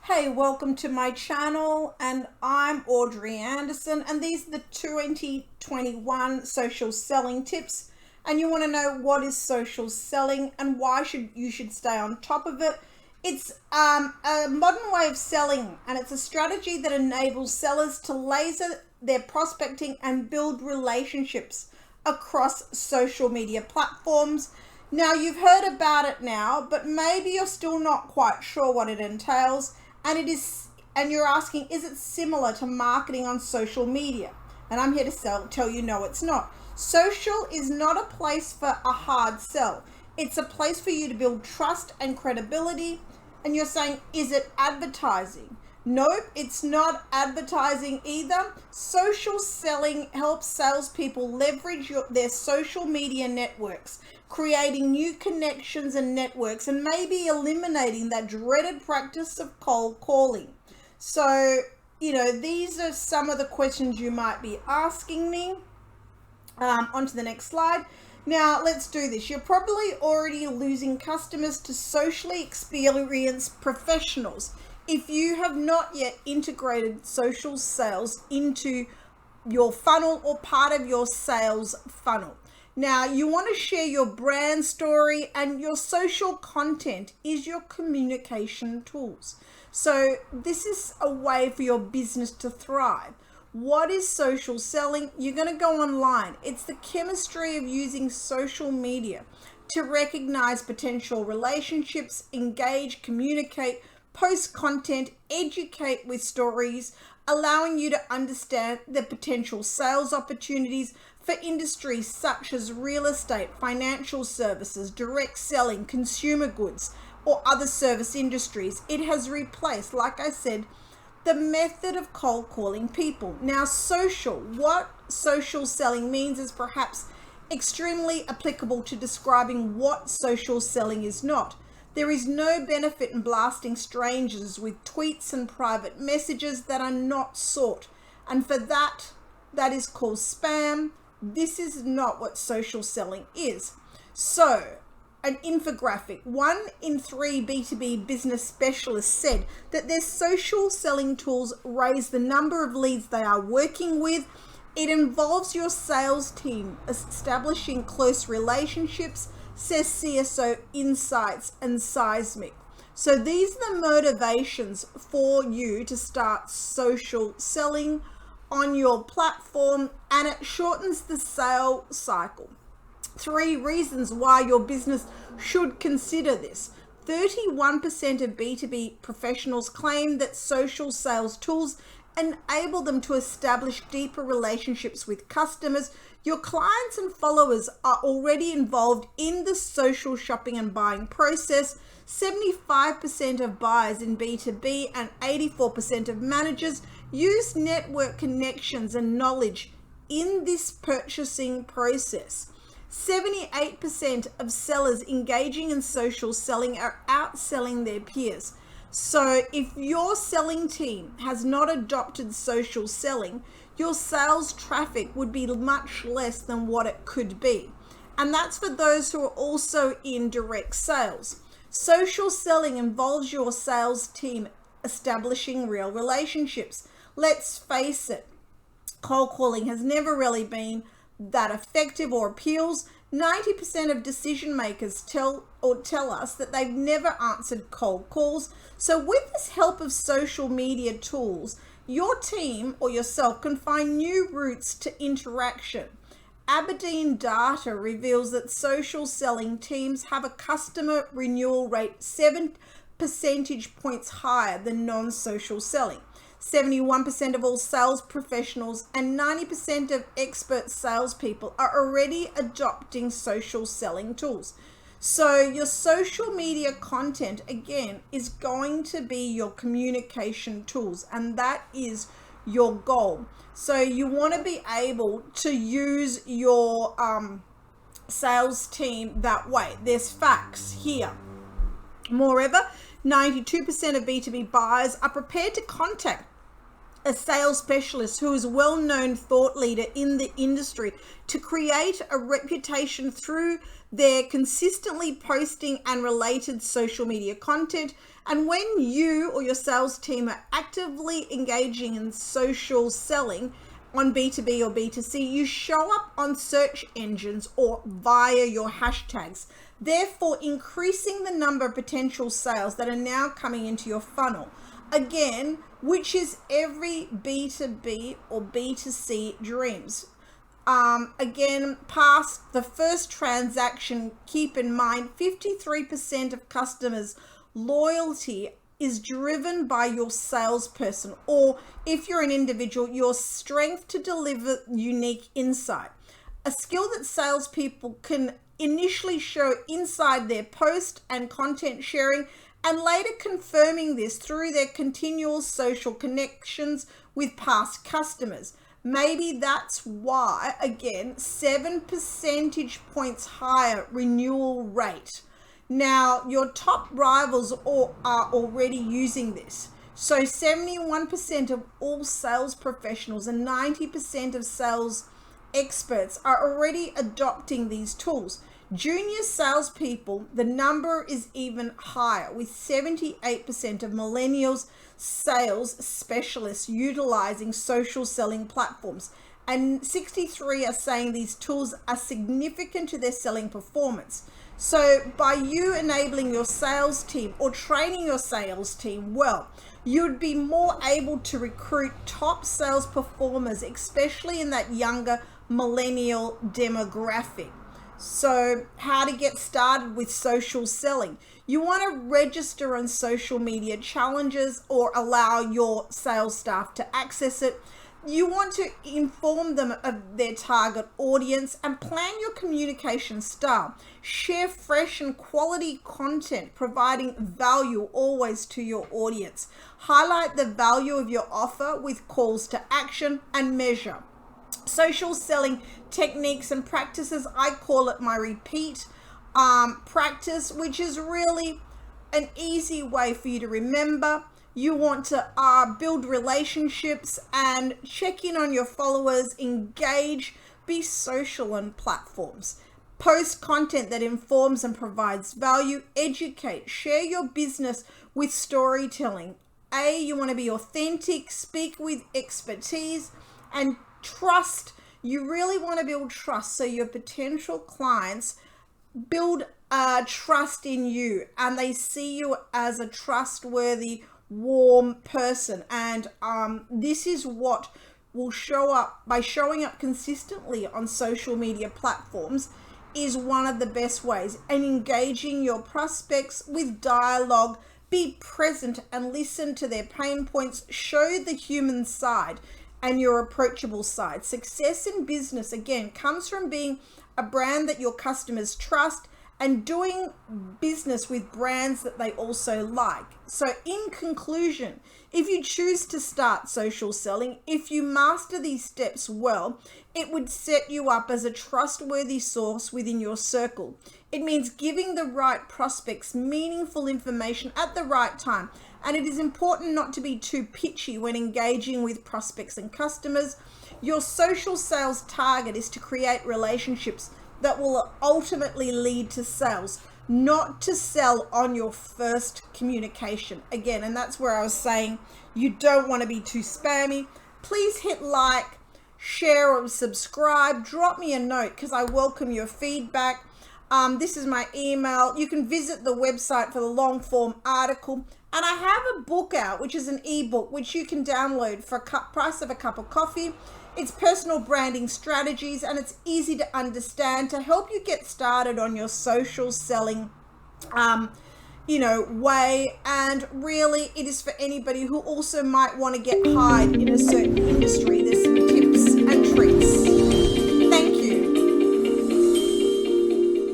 Hey, welcome to my channel, and I'm Audrey Anderson, and these are the 2021 social selling tips. And you want to know what is social selling and why you should stay on top of it. It's a modern way of selling, and it's a strategy that enables sellers to laser their prospecting and build relationships across social media platforms. Now, you've heard about it now, but maybe you're still not quite sure what it entails. And you're asking, is it similar to marketing on social media? And I'm here to tell you, no, it's not. Social is not a place for a hard sell. It's a place for you to build trust and credibility. And you're saying, is it advertising? Nope, it's not advertising either. Social selling helps salespeople leverage their social media networks, creating new connections and networks, and maybe eliminating that dreaded practice of cold calling. So, these are some of the questions you might be asking me. On to the next slide. Now, let's do this. You're probably already losing customers to socially experienced professionals if you have not yet integrated social sales into your funnel or part of your sales funnel. Now, you want to share your brand story, and your social content is your communication tools. So this is a way for your business to thrive. What is social selling? You're going to go online. It's the chemistry of using social media to recognize potential relationships, engage, communicate, post content, educate with stories, allowing you to understand the potential sales opportunities for industries such as real estate, financial services, direct selling, consumer goods, or other service industries. It has replaced, like I said, the method of cold calling people. Now, what social selling means is perhaps extremely applicable to describing what social selling is not. There is no benefit in blasting strangers with tweets and private messages that are not sought. And for that is called spam. This is not what social selling is. So, an infographic. 1 in 3 B2B business specialists said that their social selling tools raise the number of leads they are working with. It involves your sales team establishing close relationships, says CSO Insights and Seismic. So these are the motivations for you to start social selling on your platform, and it shortens the sale cycle. 3 reasons why your business should consider this. 31% of B2B professionals claim that social sales tools enable them to establish deeper relationships with customers. Your clients and followers are already involved in the social shopping and buying process. 75% of buyers in B2B and 84% of managers use network connections and knowledge in this purchasing process. 78% of sellers engaging in social selling are outselling their peers. So if your selling team has not adopted social selling, your sales traffic would be much less than what it could be. And that's for those who are also in direct sales. Social selling involves your sales team establishing real relationships. Let's face it, cold calling has never really been that effective or appeals. 90% of decision makers tell us that they've never answered cold calls. So with this help of social media tools, your team or yourself can find new routes to interaction. Aberdeen data reveals that social selling teams have a customer renewal rate 7 percentage points higher than non-social selling. 71% of all sales professionals and 90% of expert salespeople are already adopting social selling tools. So your social media content, again, is going to be your communication tools, and that is your goal. So you want to be able to use your sales team that way. There's facts here. Moreover, 92% of B2B buyers are prepared to contact a sales specialist who is a well-known thought leader in the industry to create a reputation through their consistently posting and related social media content. And when you or your sales team are actively engaging in social selling on B2B or B2C, you show up on search engines or via your hashtags, therefore increasing the number of potential sales that are now coming into your funnel. Again, which is every B2B or B2C dreams. Again, past the first transaction, keep in mind 53% of customers' loyalty is driven by your salesperson, or if you're an individual, your strength to deliver unique insight. A skill that salespeople can initially show inside their post and content sharing, and later confirming this through their continual social connections with past customers. Maybe that's why, again, 7 percentage points higher renewal rate. Now, your top rivals are already using this. So 71% of all sales professionals and 90% of sales experts are already adopting these tools. Junior salespeople, the number is even higher, with 78% of millennials sales specialists utilizing social selling platforms, and 63 are saying these tools are significant to their selling performance. So by you enabling your sales team or training your sales team well, you'd be more able to recruit top sales performers, especially in that younger millennial demographic. So how to get started with social selling. You want to register on social media challenges or allow your sales staff to access it. You want to inform them of their target audience and plan your communication style. Share fresh and quality content, providing value always to your audience. Highlight the value of your offer with calls to action and measure. Social selling techniques and practices, I call it my repeat practice, which is really an easy way for you to remember. You want to build relationships and check in on your followers, engage, be social on platforms. Post content that informs and provides value, educate, share your business with storytelling. You want to be authentic, speak with expertise, and trust. You really want to build trust so your potential clients build trust in you and they see you as a trustworthy, warm person. And this is what will show up by showing up consistently on social media platforms is one of the best ways. And engaging your prospects with dialogue, be present and listen to their pain points, show the human side and your approachable side. Success in business, again, comes from being a brand that your customers trust and doing business with brands that they also like. So in conclusion, if you choose to start social selling, if you master these steps well, it would set you up as a trustworthy source within your circle. It means giving the right prospects meaningful information at the right time. And it is important not to be too pitchy when engaging with prospects and customers. Your social sales target is to create relationships that will ultimately lead to sales, not to sell on your first communication. Again, and that's where I was saying you don't want to be too spammy. Please hit like, share, or subscribe. Drop me a note because I welcome your feedback. This is my email. You can visit the website for the long form article. And I have a book out, which is an ebook, which you can download for price of a cup of coffee. It's personal branding strategies, and it's easy to understand to help you get started on your social selling, way. And really, it is for anybody who also might want to get hired in a certain industry.